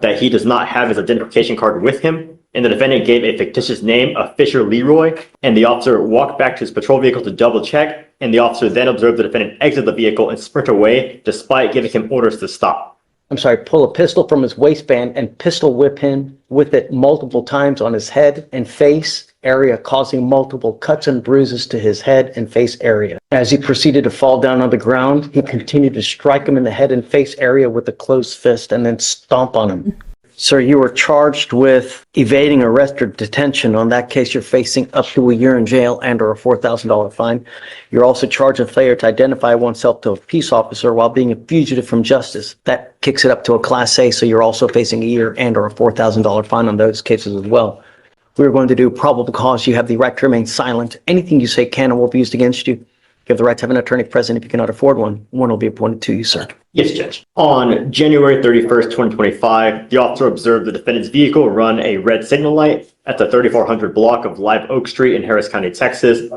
that he does not have his identification card with him, and the defendant gave a fictitious name of Fisher Leroy, and the officer walked back to his patrol vehicle to double check, and the officer then observed the defendant exit the vehicle and sprint away despite giving him orders to stop. Pull a pistol from his waistband and pistol whip him with it multiple times on his head and face area, causing multiple cuts and bruises to his head and face area. As he proceeded to fall down on the ground, he continued to strike him in the head and face area with a closed fist and then stomp on him. Sir, you were charged with evading arrest or detention. On that case, you're facing up to a year in jail and or a $4,000 fine. You're also charged with failure to identify oneself to a peace officer while being a fugitive from justice. That kicks it up to a Class A, so you're also facing a year and or a $4,000 fine on those cases as well. We're going to do probable cause. You have the right to remain silent. Anything you say can and will be used against you. You have the right to have an attorney present if you cannot afford one. One will be appointed to you, sir. Yes, Judge. On January 31st, 2025, the officer observed the defendant's vehicle run a red signal light at the 3400 block of Live Oak Street in Harris County, Texas.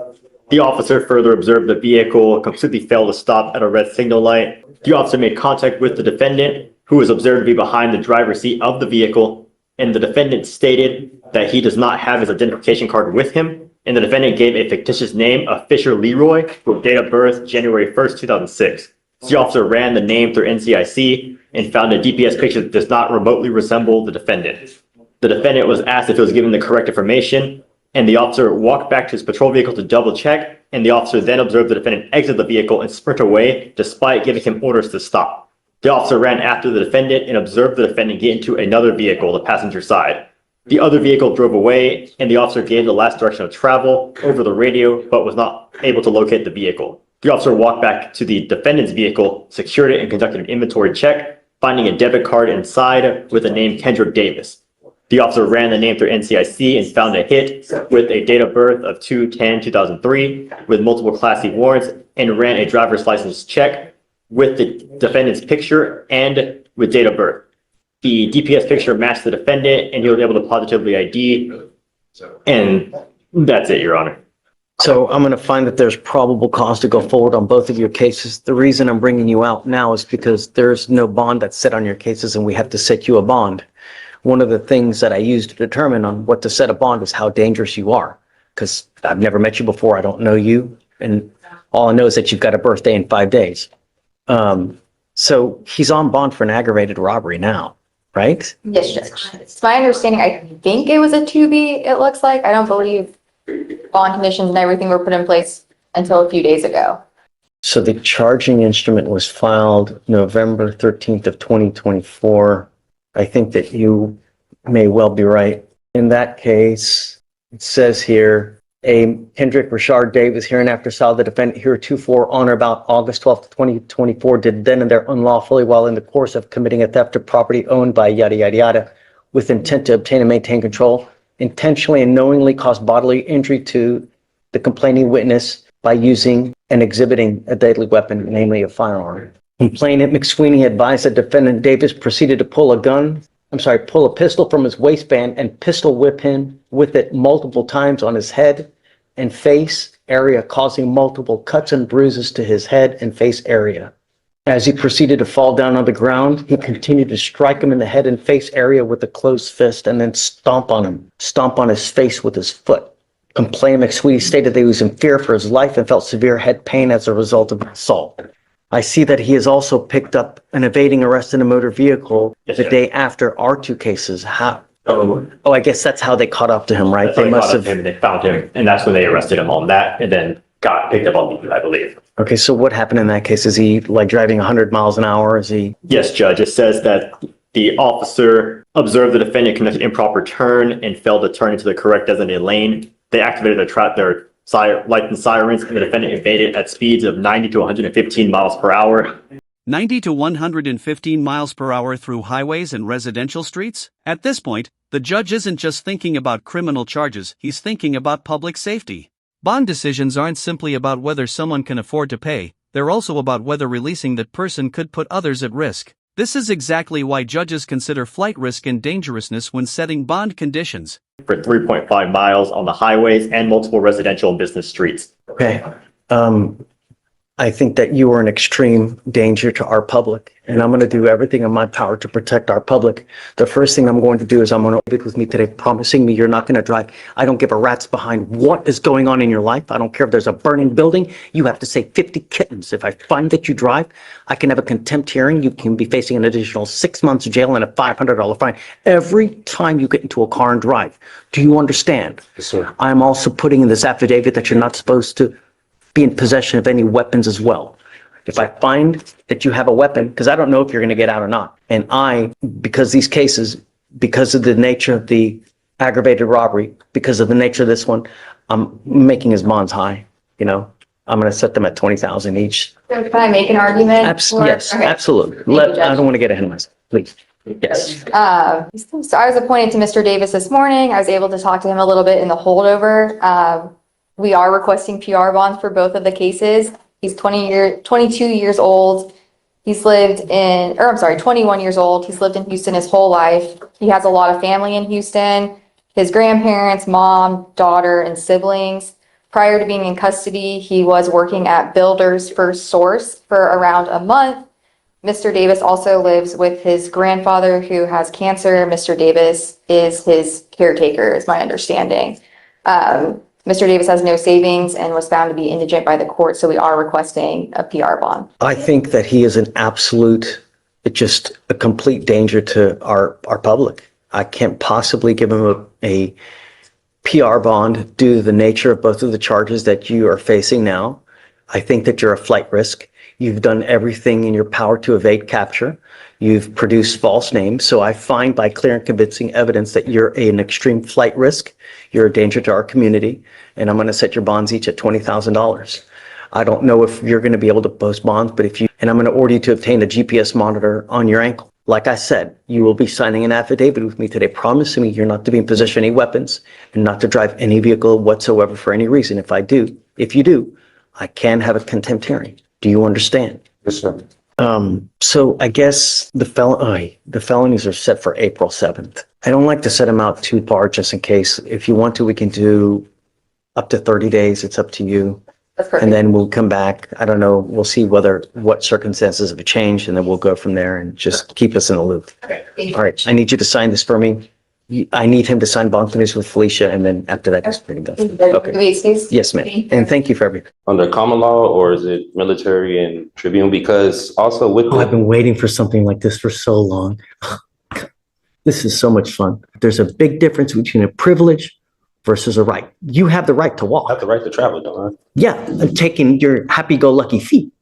The officer further observed the vehicle completely failed to stop at a red signal light. The officer made contact with the defendant, who was observed to be behind the driver's seat of the vehicle, and the defendant stated that he does not have his identification card with him, and the defendant gave a fictitious name of Fisher Leroy with date of birth January 1st, 2006. The officer ran the name through NCIC and found a DPS picture that does not remotely resemble the defendant. The defendant was asked if he was given the correct information, and the officer walked back to his patrol vehicle to double check, and the officer then observed the defendant exit the vehicle and sprint away despite giving him orders to stop. The officer ran after the defendant and observed the defendant get into another vehicle, the passenger side. The other vehicle drove away, and the officer gave the last direction of travel over the radio, but was not able to locate the vehicle. The officer walked back to the defendant's vehicle, secured it, and conducted an inventory check, finding a debit card inside with the name Kendrick Davis. The officer ran the name through NCIC and found a hit with a date of birth of 2/10/2003 with multiple Class C warrants, and ran a driver's license check with the defendant's picture and with date of birth. The DPS picture matched the defendant, and he was able to positively ID, and that's it, Your Honor. So I'm going to find that there's probable cause to go forward on both of your cases. The reason I'm bringing you out now is because there's no bond that's set on your cases, and we have to set you a bond. One of the things that I use to determine on what to set a bond is how dangerous you are, because I've never met you before. I don't know you, and all I know is that you've got a birthday in 5 days. So he's on bond for an aggravated robbery now, right? Yes, Judge. It's my understanding, I think it was a 2B, it looks like. I don't believe bond conditions and everything were put in place until a few days ago. So the charging instrument was filed November 13th of 2024. I think that you may well be right. In that case, it says here, a Kendrick Rashard Davis hereinafter saw the defendant heretofore on or about August 12th, 2024 did then and there unlawfully while in the course of committing a theft of property owned by yada yada yada with intent to obtain and maintain control, intentionally and knowingly caused bodily injury to the complaining witness by using and exhibiting a deadly weapon, namely a firearm. Complainant McSweeney advised that defendant Davis proceeded to pull a pistol from his waistband and pistol whip him with it multiple times on his head and face area, causing multiple cuts and bruises to his head and face area. As he proceeded to fall down on the ground, he continued to strike him in the head and face area with a closed fist and then stomp on his face with his foot. Complainant McSweeney stated that he was in fear for his life and felt severe head pain as a result of the assault. I see that he has also picked up an evading arrest in a motor vehicle the day after our two cases. How? Oh, I guess that's how they caught up to him, right? They must have him. They found him, and that's when they arrested him on that, and then got picked up on me, I believe. Okay, so what happened in that case? Is he like driving 100 miles an hour? Is he? Yes, Judge. It says that the officer observed the defendant conduct an improper turn and failed to turn into the correct designated lane. They activated their lights and sirens, and the defendant evaded at speeds of 90 to 115 miles per hour. 90 to 115 miles per hour through highways and residential streets? At this point, the judge isn't just thinking about criminal charges, he's thinking about public safety. Bond decisions aren't simply about whether someone can afford to pay, they're also about whether releasing that person could put others at risk. This is exactly why judges consider flight risk and dangerousness when setting bond conditions. For 3.5 miles on the highways and multiple residential and business streets. Okay. I think that you are an extreme danger to our public, and I'm going to do everything in my power to protect our public. The first thing I'm going to do is I'm going to leave it with me today, promising me you're not going to drive. I don't give a rat's behind what is going on in your life. I don't care if there's a burning building. You have to say 50 kittens. If I find that you drive, I can have a contempt hearing. You can be facing an additional 6 months jail and a $500 fine every time you get into a car and drive. Do you understand? Yes, sir. I'm also putting in this affidavit that you're not supposed to be in possession of any weapons as well. If I find that you have a weapon, because I don't know if you're going to get out or not, and because these cases, because of the nature of the aggravated robbery, because of the nature of this one, I'm making his bonds high, I'm going to set them at 20,000 each. So can I make an argument? Yes, Okay. absolutely. you, Judge. I don't want to get ahead of myself, please. Yes. So I was appointed to Mr. Davis this morning. I was able to talk to him a little bit in the holdover. We are requesting PR bonds for both of the cases. He's 22 years old. He's 21 years old. He's lived in Houston his whole life. He has a lot of family in Houston. His grandparents, mom, daughter, and siblings. Prior to being in custody, he was working at Builders First Source for around a month. Mr. Davis also lives with his grandfather who has cancer. Mr. Davis is his caretaker, is my understanding. Mr. Davis has no savings and was found to be indigent by the court, so we are requesting a PR bond. I think that he is an absolute, just a complete danger to our public. I can't possibly give him a PR bond due to the nature of both of the charges that you are facing now. I think that you're a flight risk. You've done everything in your power to evade capture. You've produced false names. So I find by clear and convincing evidence that you're an extreme flight risk. You're a danger to our community. And I'm going to set your bonds each at $20,000. I don't know if you're going to be able to post bonds, but and I'm going to order you to obtain a GPS monitor on your ankle. Like I said, you will be signing an affidavit with me today, promising me you're not to be in possession of any weapons and not to drive any vehicle whatsoever for any reason. If you do, I can have a contempt hearing. Do you understand? Yes, sir. So I guess the felonies are set for April 7th. I don't like to set them out too far just in case. If you want to, we can do up to 30 days. It's up to you. That's perfect. And then we'll come back. I don't know. We'll see what circumstances have changed, and then we'll go from there and just keep us in the loop. Okay, thank you. All right. I need you to sign this for me. I need him to sign bond conditions with Felicia, and then after that, it's pretty done. Okay. Excuse? Yes, ma'am. And thank you for everything. Under common law, or is it military and tribunal? Because also with Oh, I've been waiting for something like this for so long. This is so much fun. There's a big difference between a privilege versus a right. You have the right to I have walk. the right to travel, don't I? Yeah, taking your happy-go-lucky feet.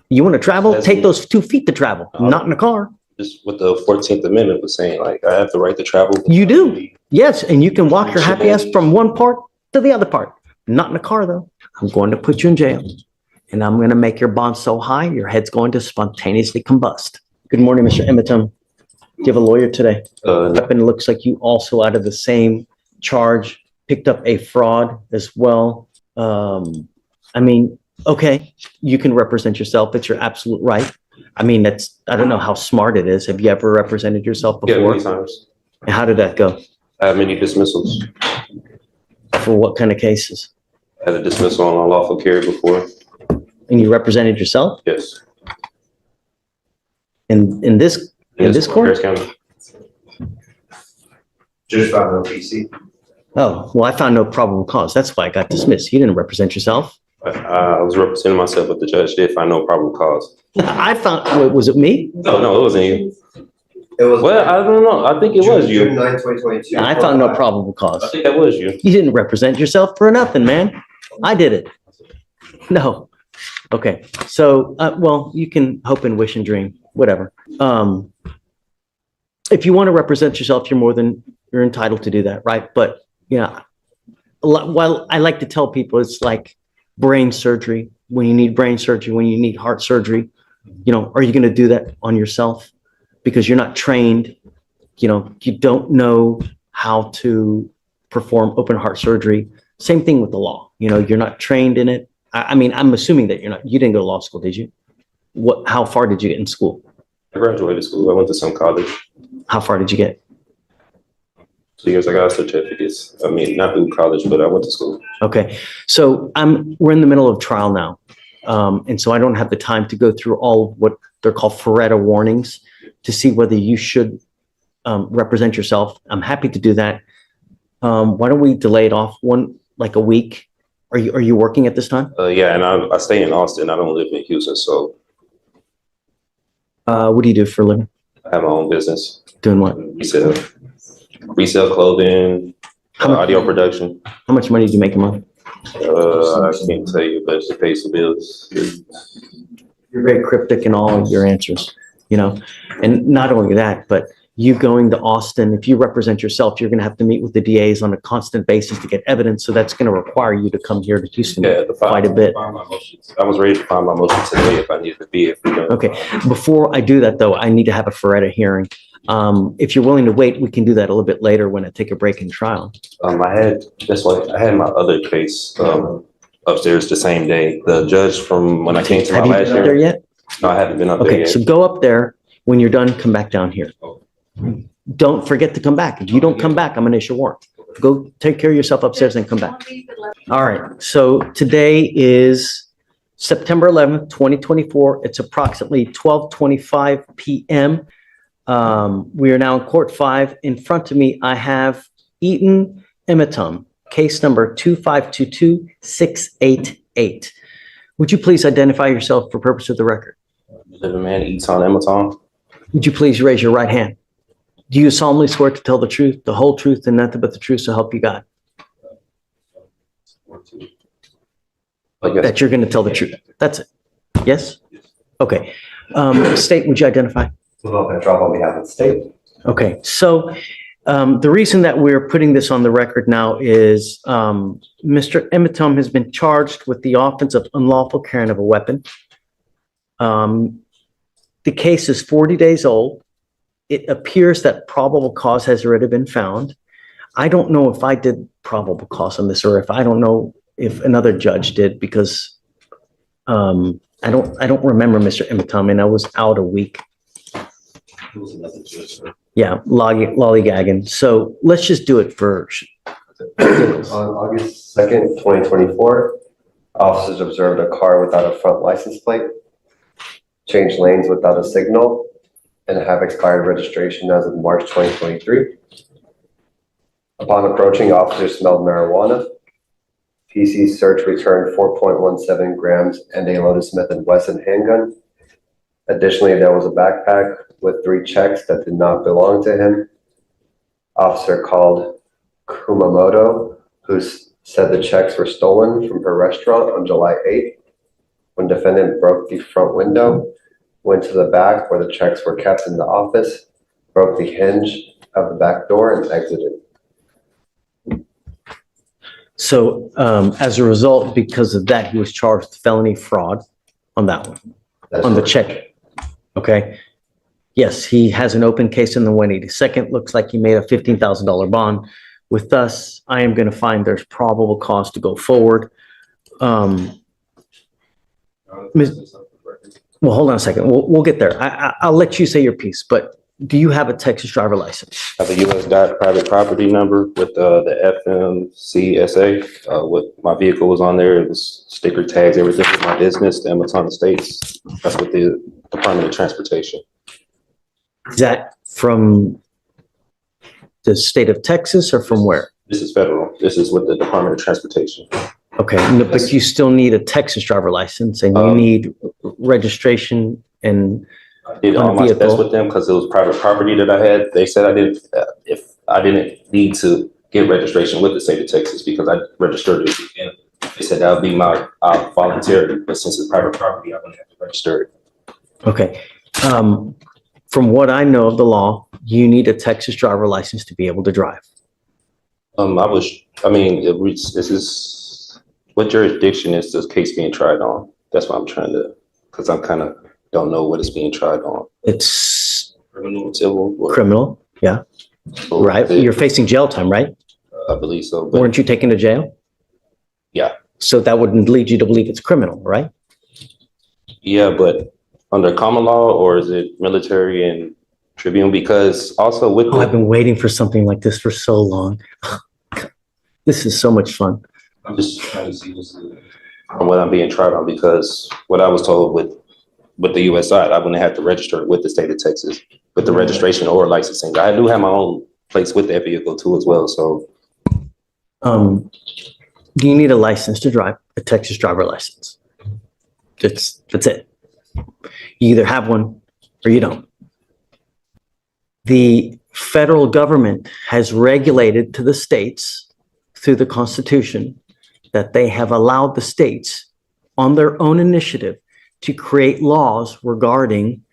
You want to travel? Take those 2 feet to travel, not in a car. Just what the 14th Amendment was saying, like I have the right to travel. You do. Yes, and you can walk your happy ass from one part to the other part. Not in a car, though. I'm going to put you in jail, and I'm going to make your bond so high, your head's going to spontaneously combust. Good morning, Mr. Emitum. Do you have a lawyer today? Weapon looks like you also out of the same charge picked up a fraud as well. Okay, you can represent yourself. It's your absolute right. I don't know how smart it is. Have you ever represented yourself Yeah, before? many times. And how did that go? I have many dismissals. For what kind of cases? I had a dismissal on unlawful carry before. And you represented yourself Yes. in this court? Harris County. Just found no PC. Oh, well, I found no probable cause. That's why I got dismissed. You didn't represent yourself. I was representing myself, but the judge did find no probable cause. Was it me? No, it wasn't you. It was. Well, I don't know. I think it was June you. 9, 2022. I found no probable cause. I think that was you. You didn't represent yourself for nothing, man. I did it. No. Okay. So, well, you can hope and wish and dream, whatever. If you want to represent yourself, you're entitled to do that, right? But while I like to tell people it's like brain surgery, when you need brain surgery, when you need heart surgery, are you going to do that on yourself? Because you're not trained, you don't know how to perform open heart surgery. Same thing with the law. You're not trained in it. I'm assuming that you didn't go to law school, did you? How far did you get in school? I graduated school. I went to some college. How far did you get? 2 years I got certificates. Not through college, but I went to school. Okay. So we're in the middle of trial now. And so I don't have the time to go through all of what they're called Faretta warnings to see whether you should represent yourself. I'm happy to do that. Why don't we delay it off like a week? Are you working at this time? Yeah, and I stay in Austin. I don't live in Houston, so What do you do for a living? I have my own business. Doing what? Resell clothing, audio production. How much money do you make a month? I can't tell you, but it pays the bills. You're very cryptic in all of your answers, you know? And not only that, but you going to Austin, if you represent yourself, you're going to have to meet with the DAs on a constant basis to get evidence. So that's going to require you to come here to Houston quite a bit. I was ready to file my motion today if I needed to be. Okay. Before I do that, though, I need to have a Faretta hearing. If you're willing to wait, we can do that a little bit later when I take a break in trial. I had my other case upstairs the same day. The judge from when I came to my Have you last been up there year. yet? No, I haven't been up there Okay, yet. so go up there. When you're done, come back down here. Don't forget to come back. If you don't come back, I'm gonna issue a warrant. Go take care of yourself upstairs and come back. All right, so today is September 11th, 2024. It's approximately 12:25 PM. We are now in Court 5. In front of me, I have Eaton Emitum, case number 2522688. Would you please identify yourself for purpose of the record? The man eats on Amazon. Would you please raise your right hand? Do you solemnly swear to tell the truth, the whole truth, and nothing but the truth, so help you God? That you're going to tell the truth. That's it. Yes? Okay. State, would you identify? Drop on behalf of the state. Okay. So the reason that we're putting this on the record now is Mr. Emitum has been charged with the offense of unlawful carrying of a weapon. The case is 40 days old. It appears that probable cause has already been found. I don't know if I did probable cause on this, or if I don't know if another judge did, because I don't remember Mr. Emitum, and I was out a week. Yeah, lollygagging. So let's just do it for. On August 2nd, 2024, officers observed a car without a front license plate, changed lanes without a signal, and have expired registration as of March 2023. Upon approaching, officers smelled marijuana. PC search returned 4.17 grams and a loaded Smith & Wesson handgun. Additionally, there was a backpack with 3 checks that did not belong to him. Officer called Kumamoto, who said the checks were stolen from her restaurant on July 8th. When defendant broke the front window, went to the back where the checks were kept in the office, broke the hinge of the back door, and exited. So as a result, because of that, he was charged with felony fraud on that one, on the check. Okay. Yes, he has an open case in the 182nd. Looks like he made a $15,000 bond. With us, I am going to find there's probable cause to go forward. Well, hold on a second. We'll get there. I'll let you say your piece, but do you have a Texas driver license? I have a U.S. private property number with the FMCSA. What my vehicle was on there, it was sticker tags, everything with my business, the Amazon Estates. That's with the Department of Transportation. Is that from the state of Texas or from where? This is federal. This is with the Department of Transportation. Okay, no, but you still need a Texas driver license, and you need registration and I did all my steps with them because it was private property that I had. They said I didn't, if I didn't need to get registration with the state of Texas because I registered it. And they said that would be my voluntary, but since it's private property, I wouldn't have to register it. Okay. From what I know of the law, you need a Texas driver license to be able to drive. This is, what jurisdiction is this case being tried on? That's what I'm trying to, because I'm kind of don't know what it's being tried on. It's Criminal, civil? criminal, yeah, right? You're facing jail time, right? I believe so. But Weren't you taken to jail? yeah, So that wouldn't lead you to believe it's criminal, right? yeah, but under common law, or is it military and tribune? Because also with Oh, I've been waiting for something like this for so long. This is so much fun. I'm just trying to see what's the. from what I'm being tried on, because what I was told with the US side, I wouldn't have to register it with the state of Texas, with the registration or licensing. I do have my own place with that vehicle too as well, so. Do you need a license to drive? A Texas driver license. That's it. You either have one or you don't. The federal government has regulated to the states through the Constitution that they have allowed the states on their own initiative to create laws regarding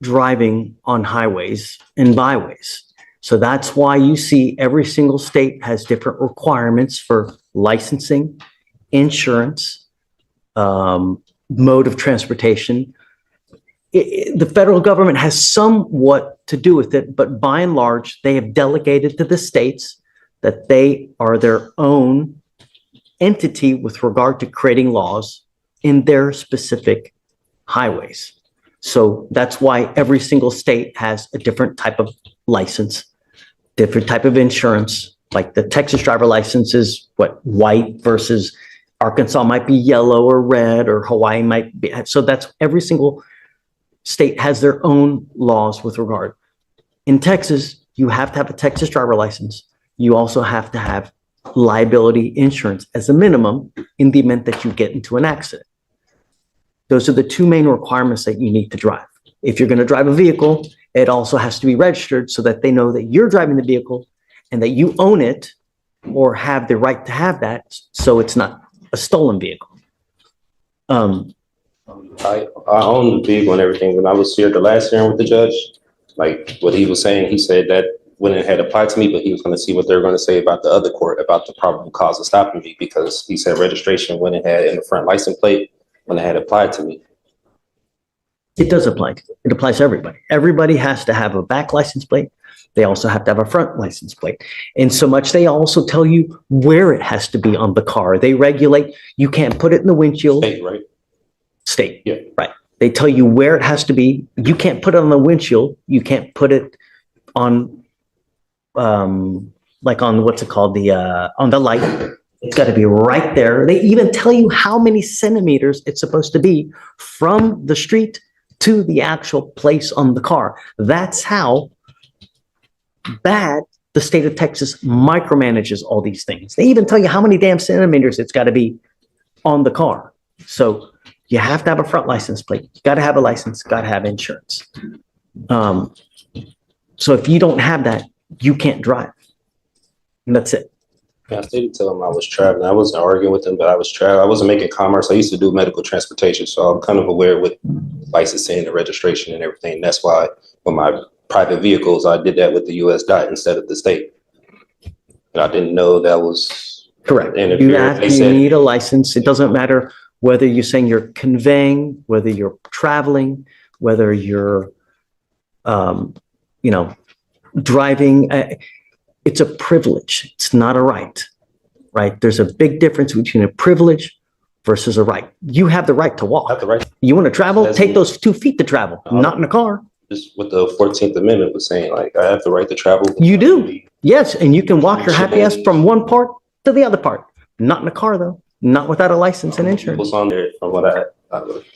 driving on highways and byways. So that's why you see every single state has different requirements for licensing, insurance, mode of transportation. The federal government has somewhat to do with it, but by and large, they have delegated to the states that they are their own entity with regard to creating laws in their specific highways. So that's why every single state has a different type of license, different type of insurance. Like the Texas driver license is what, white, versus Arkansas might be yellow or red, or Hawaii might be. So that's every single state has their own laws with regard. In Texas, you have to have a Texas driver license. You also have to have liability insurance as a minimum in the event that you get into an accident. Those are the two main requirements that you need to drive. If you're going to drive a vehicle, it also has to be registered so that they know that you're driving the vehicle and that you own it or have the right to have that, so it's not a stolen vehicle. I own the vehicle and everything. When I was here the last hearing with the judge, like what he was saying, he said that when it had applied to me, but he was going to see what they were going to say about the other court about the probable cause of stopping me, because he said registration when it had in the front license plate when it had applied to me. It does apply. It applies to everybody. Everybody has to have a back license plate. They also have to have a front license plate. And so much, they also tell you where it has to be on the car. They regulate, you can't put it in the windshield. State, right? State. Yeah. Right. They tell you where it has to be. You can't put it on the windshield. You can't put it on, like on, what's it called? On the light. It's got to be right there. They even tell you how many centimeters it's supposed to be from the street to the actual place on the car. That's how bad the state of Texas micromanages all these things. They even tell you how many damn centimeters it's got to be on the car. So you have to have a front license plate. You got to have a license, got to have insurance. So if you don't have that, you can't drive. And that's it. Yeah, I didn't tell him I was traveling. I wasn't arguing with him, but I was traveling. I wasn't making commerce. I used to do medical transportation, so I'm kind of aware with licensing and registration and everything. That's why with my private vehicles, I did that with the US DOT instead of the state. And I didn't know that was Correct. You said, need a license. It doesn't matter whether you're saying you're conveying, whether you're traveling, whether you're, driving. It's a privilege. It's not a right, right? There's a big difference between a privilege versus a right. You have the right to walk. I have the right. You want to travel? Take those 2 feet to travel, not in a car. Just what the 14th Amendment was saying, like I have the right to travel. You do. Yes. And you can walk your happy ass from one part to the other part. Not in a car, though. Not without a license and insurance. What's on there from what I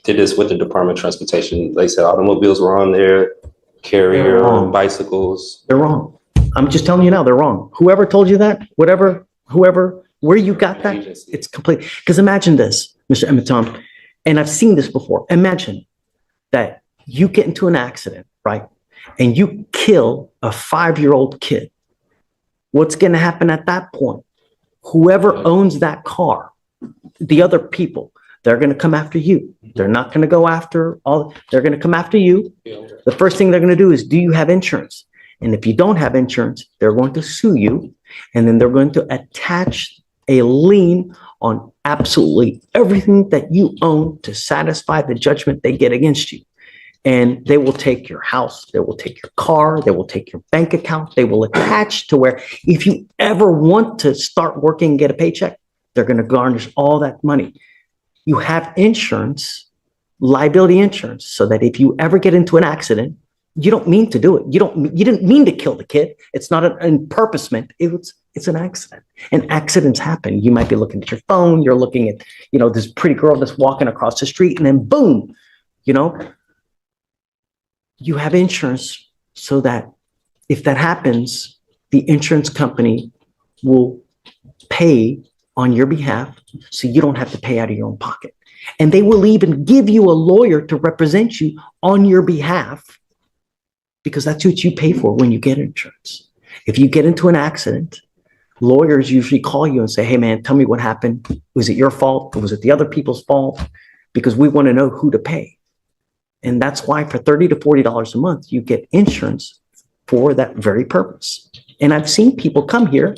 did this with the Department of Transportation. They said automobiles were on there, carrier, bicycles. They're wrong. I'm just telling you now, they're wrong. Whoever told you that, where you got that, it's complete. Because imagine this, Mr. Emiton, and I've seen this before. Imagine that you get into an accident, right? And you kill a 5-year-old kid. What's going to happen at that point? Whoever owns that car, the other people, they're going to come after you. They're not going to go after they're going to come after you. The first thing they're going to do is, do you have insurance? And if you don't have insurance, they're going to sue you. And then they're going to attach a lien on absolutely everything that you own to satisfy the judgment they get against you. And they will take your house, they will take your car, they will take your bank account, they will attach to where if you ever want to start working and get a paycheck, they're going to garnish all that money. You have insurance, liability insurance, so that if you ever get into an accident, you don't mean to do it. You didn't mean to kill the kid. It's not an purposement. It's an accident. And accidents happen. You might be looking at your phone, you're looking at, this pretty girl that's walking across the street, and then boom, you have insurance so that if that happens, the insurance company will pay on your behalf so you don't have to pay out of your own pocket. And they will even give you a lawyer to represent you on your behalf because that's what you pay for when you get insurance. If you get into an accident, lawyers usually call you and say, hey man, tell me what happened. Was it your fault? Or was it the other people's fault? Because we want to know who to pay. And that's why for $30 to $40 a month, you get insurance for that very purpose. And I've seen people come here,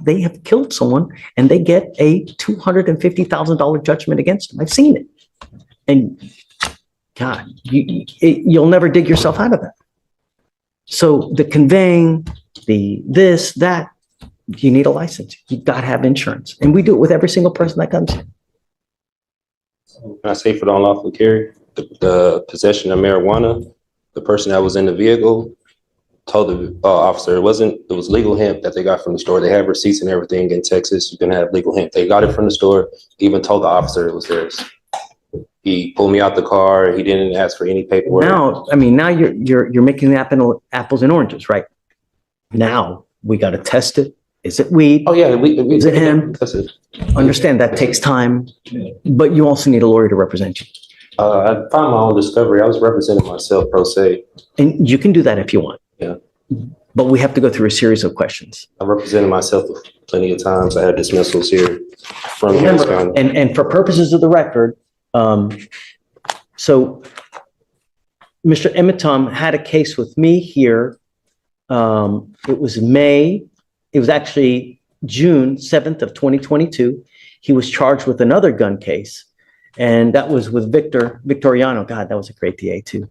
they have killed someone and they get a $250,000 judgment against them. I've seen it. And God, you'll never dig yourself out of that. So the conveying, the this, that, you need a license. You've got to have insurance. And we do it with every single person that comes in. Can I say for the unlawful carry, the possession of marijuana, the person that was in the vehicle told the officer it was legal hemp that they got from the store. They have receipts and everything in Texas. You can have legal hemp. They got it from the store. Even told the officer it was theirs. He pulled me out the car. He didn't ask for any paperwork. Now you're making the apples and oranges, right? Now we got to test it. Is it weed? Oh yeah, is it him? That's it. Understand that takes time, but you also need a lawyer to represent you. I found my own discovery. I was representing myself pro se. And you can do that if you want. Yeah. But we have to go through a series of questions. I represented myself plenty of times. I had dismissals here from Harris County. And for purposes of the record, so Mr. Emitom had a case with me here. It was actually June 7th of 2022. He was charged with another gun case. And that was with Victoriano. God, that was a great DA too.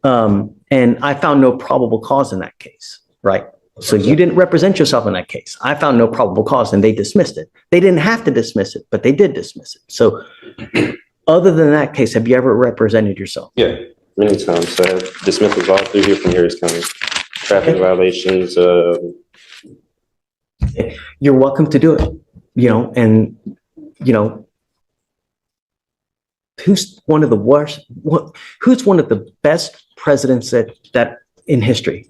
And I found no probable cause in that case, right? So you didn't represent yourself in that case. I found no probable cause and they dismissed it. They didn't have to dismiss it, but they did dismiss it. So other than that case, have you ever represented yourself? Yeah, many times. I have dismissals all through here from Harris County. Traffic violations. You're welcome to do it, who's one of the worst, who's one of the best presidents that in history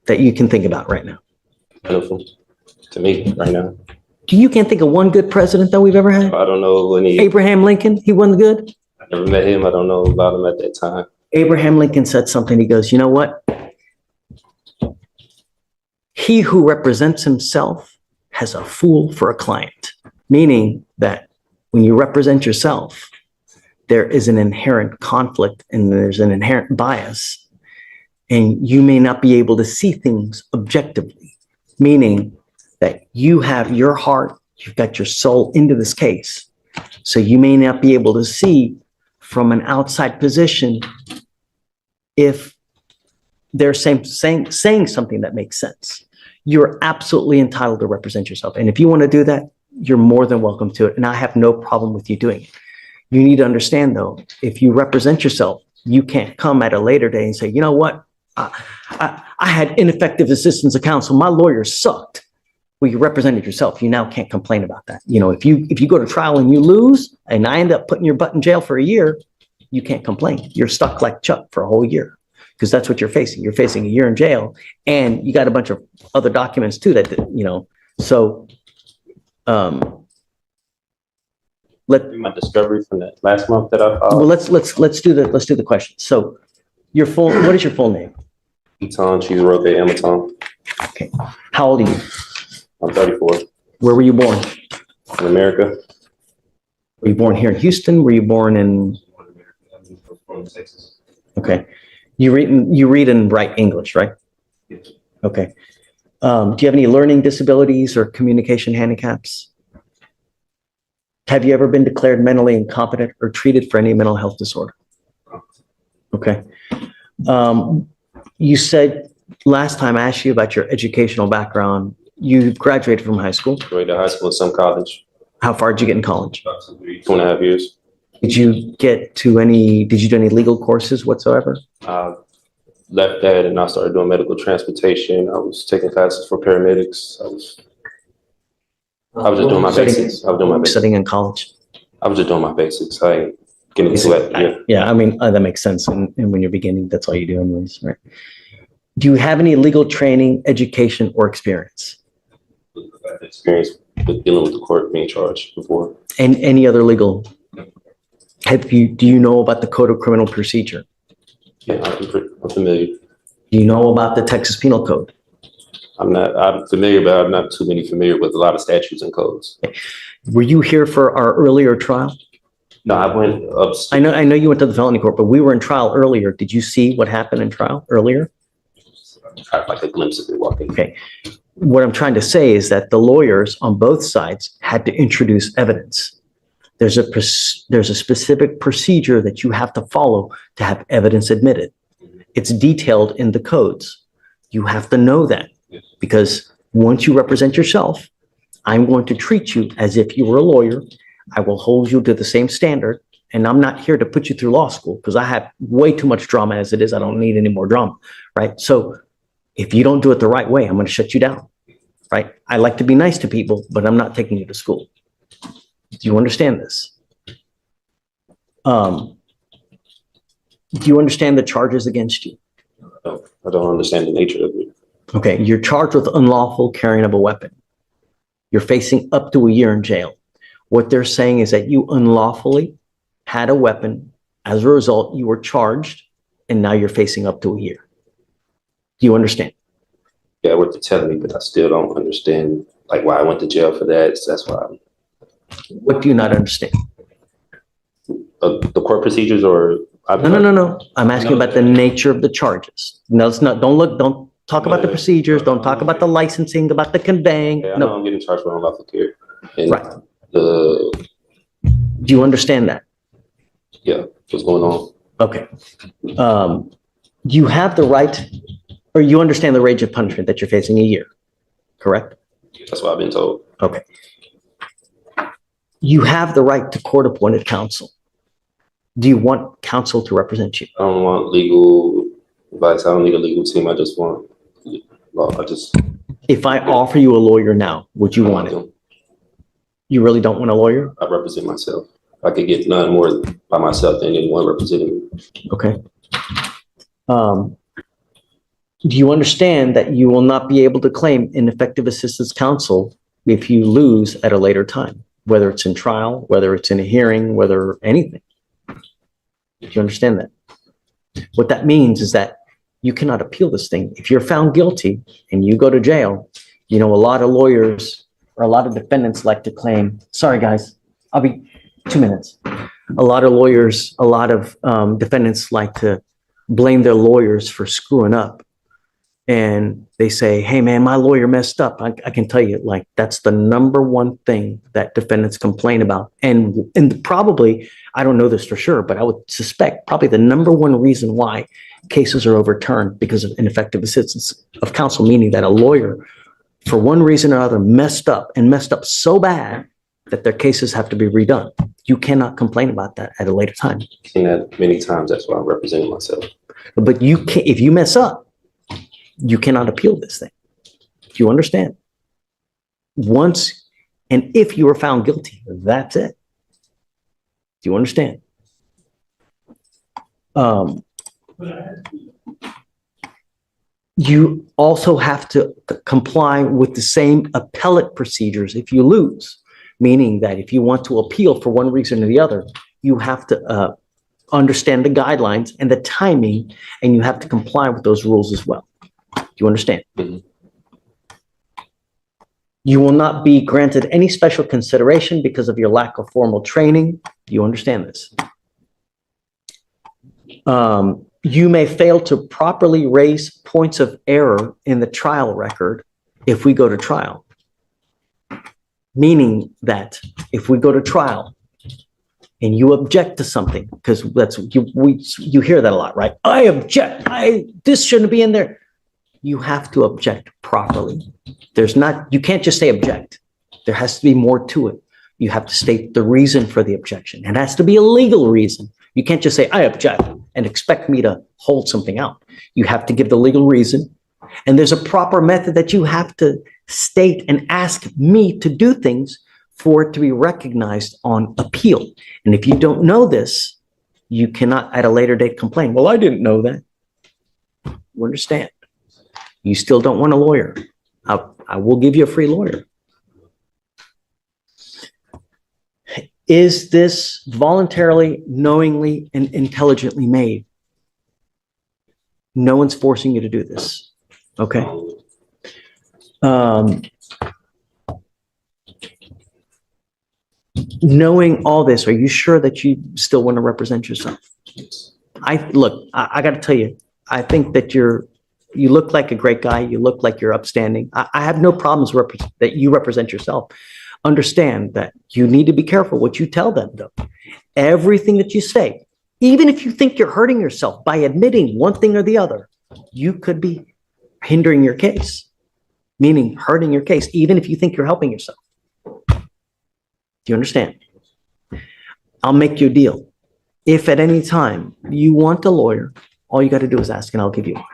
that you can think about right now? Wonderful to me right now. You can't think of one good president that we've ever had? I don't know any. Abraham Lincoln, he wasn't good? I never met him. I don't know about him at that time. Abraham Lincoln said something. He goes, you know what? He who represents himself has a fool for a client, meaning that when you represent yourself, there is an inherent conflict and there's an inherent bias, and you may not be able to see things objectively, meaning that you have your heart, you've got your soul into this case. So you may not be able to see from an outside position if they're saying something that makes sense. You're absolutely entitled to represent yourself. And if you want to do that, you're more than welcome to it. And I have no problem with you doing it. You need to understand, though, if you represent yourself, you can't come at a later day and say, you know what? I had ineffective assistance of counsel. My lawyer sucked. Well, you represented yourself. You now can't complain about that. If you go to trial and you lose and I end up putting your butt in jail for a year, you can't complain. You're stuck like Chuck for a whole year because that's what you're facing. You're facing a year in jail and you got a bunch of other documents too so My discovery from that last month that I filed. Well, let's do the question. So what is your full name? Eton Cheeseroke Amaton. Okay. How old are you? I'm 34. Where were you born? In America. Were you born here in Houston? Were you born in? From Texas. Okay. You read and write English, right? Yes. Okay. Do you have any learning disabilities or communication handicaps? Have you ever been declared mentally incompetent or treated for any mental health disorder? Okay. You said last time I asked you about your educational background, you graduated from high school. Graduated high school, some college. How far did you get in college? About 2.5 years. Did you do any legal courses whatsoever? Left that and I started doing medical transportation. I was taking classes for paramedics. I was I was just doing my Studying- basics. I was doing my basics. Studying in college? I was just doing my basics. I ain't getting into it. Yeah. Yeah, I mean, that makes sense. And when you're beginning, that's all you do anyways, right? Do you have any legal training, education, or experience? I've had experience with dealing with the court being charged before. And any other legal? Do you know about the Code of Criminal Procedure? Yeah, I'm familiar. Do you know about the Texas Penal Code? I'm familiar, but I'm not too familiar with a lot of statutes and codes. Were you here for our earlier trial? No, I went up. I know you went to the felony court, but we were in trial earlier. Did you see what happened in trial earlier? Tried like a glimpse of it walking. Okay. What I'm trying to say is that the lawyers on both sides had to introduce evidence. There's a specific procedure that you have to follow to have evidence admitted. It's detailed in the codes. You have to know that, because once you represent yourself, I'm going to treat you as if you were a lawyer. I will hold you to the same standard, and I'm not here to put you through law school because I have way too much drama as it is. I don't need any more drama, right? So if you don't do it the right way, I'm going to shut you down, right? I like to be nice to people, but I'm not taking you to school. Do you understand this? Do you understand the charges against you? No, I don't understand the nature of it. Okay, you're charged with unlawful carrying of a weapon. You're facing up to a year in jail. What they're saying is that you unlawfully had a weapon. As a result, you were charged, and now you're facing up to a year. Do you understand? Yeah, what they're telling me, but I still don't understand like why I went to jail for that. So that's why. What do you not understand? The court procedures, or No. I'm asking about the nature of the charges. No, it's not. Don't talk about the procedures. Don't talk about the licensing, about the conveying. Yeah, I know No. I'm getting charged for unlawful carry. And Right. the Do you understand that? yeah, what's going on? Okay. You have the right, or you understand the range of punishment that you're facing a year, correct? That's what I've been told. Okay. You have the right to court-appointed counsel. Do you want counsel to represent you? I don't want legal advice. I don't need a legal team. I just want law. If I offer you a lawyer now, would you want it? You really don't want a lawyer? I represent myself. I could get none more by myself than anyone representing me. Okay. Do you understand that you will not be able to claim ineffective assistance counsel if you lose at a later time, whether it's in trial, whether it's in a hearing, whether anything? Do you understand that? What that means is that you cannot appeal this thing. If you're found guilty and you go to jail, you know, a lot of lawyers or a lot of defendants like to claim, sorry guys, I'll be 2 minutes. A lot of lawyers, a lot of defendants like to blame their lawyers for screwing up. And they say, hey man, my lawyer messed up. I can tell you, like, that's the number one thing that defendants complain about. And probably, I don't know this for sure, but I would suspect probably the number one reason why cases are overturned because of ineffective assistance of counsel, meaning that a lawyer, for one reason or other, messed up so bad that their cases have to be redone. You cannot complain about that at a later time. I've seen that many times. That's why I'm representing myself. But you can't, if you mess up, you cannot appeal this thing. Do you understand? Once, and if you are found guilty, that's it. Do you understand? You also have to comply with the same appellate procedures if you lose, meaning that if you want to appeal for one reason or the other, you have to understand the guidelines and the timing, and you have to comply with those rules as well. Do you understand? Mm-hmm. You will not be granted any special consideration because of your lack of formal training. Do you understand this? You may fail to properly raise points of error in the trial record if we go to trial. Meaning that if we go to trial and you object to something, because you hear that a lot, right? I object. This shouldn't be in there. You have to object properly. You can't just say object. There has to be more to it. You have to state the reason for the objection. It has to be a legal reason. You can't just say, I object, and expect me to hold something out. You have to give the legal reason, And there's a proper method that you have to state and ask me to do things for it to be recognized on appeal. And if you don't know this, you cannot at a later date complain. Well, I didn't know that. You understand? You still don't want a lawyer. I will give you a free lawyer. Is this voluntarily, knowingly, and intelligently made? No one's forcing you to do this. Okay. Knowing all this, are you sure that you still want to represent yourself? I got to tell you, I think that you look like a great guy. You look like you're upstanding. I have no problems that you represent yourself. Understand that you need to be careful what you tell them, though. Everything that you say, even if you think you're hurting yourself by admitting one thing or the other, you could be hindering your case, meaning hurting your case, even if you think you're helping yourself. Do you understand? I'll make you a deal. If at any time you want a lawyer, all you got to do is ask and I'll give you one.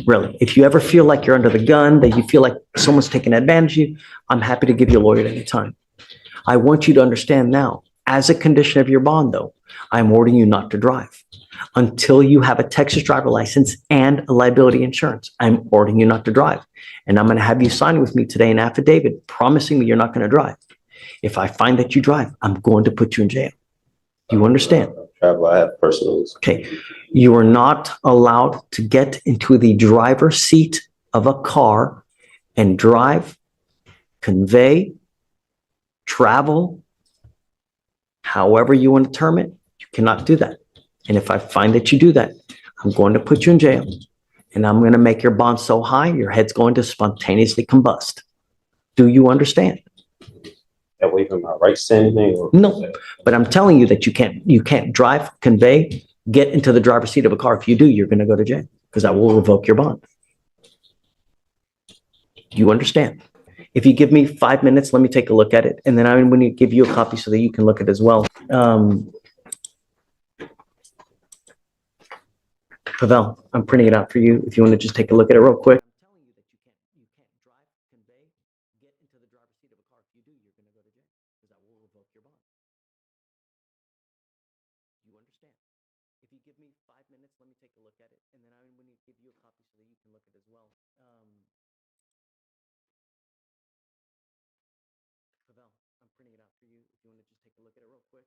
Really. If you ever feel like you're under the gun, that you feel like someone's taking advantage of you, I'm happy to give you a lawyer at any time. I want you to understand now, as a condition of your bond, though, I'm ordering you not to drive until you have a Texas driver license and a liability insurance. I'm ordering you not to drive. And I'm going to have you sign with me today an affidavit promising me you're not going to drive. If I find that you drive, I'm going to put you in jail. Do you understand? Travel, I have personals. Okay. You are not allowed to get into the driver's seat of a car and drive, convey, travel, however you want to term it. You cannot do that. And if I find that you do that, I'm going to put you in jail and I'm going to make your bond so high, your head's going to spontaneously combust. Do you understand? That waiving my rights to anything? Or no, but I'm telling you that you can't drive, convey, get into the driver's seat of a car. If you do, you're going to go to jail because I will revoke your bond. Do you understand? If you give me 5 minutes, let me take a look at it. And then I'm going to give you a copy so that you can look at it as well. Pavel, I'm printing it out for you. If you want to just take a look at it real quick. If you give me 5 minutes, let me take a look at it, and then I'm going to give you a copy so that you can look at it as well. Pavel, I'm printing it out for you. If you want to just take a look at it real quick.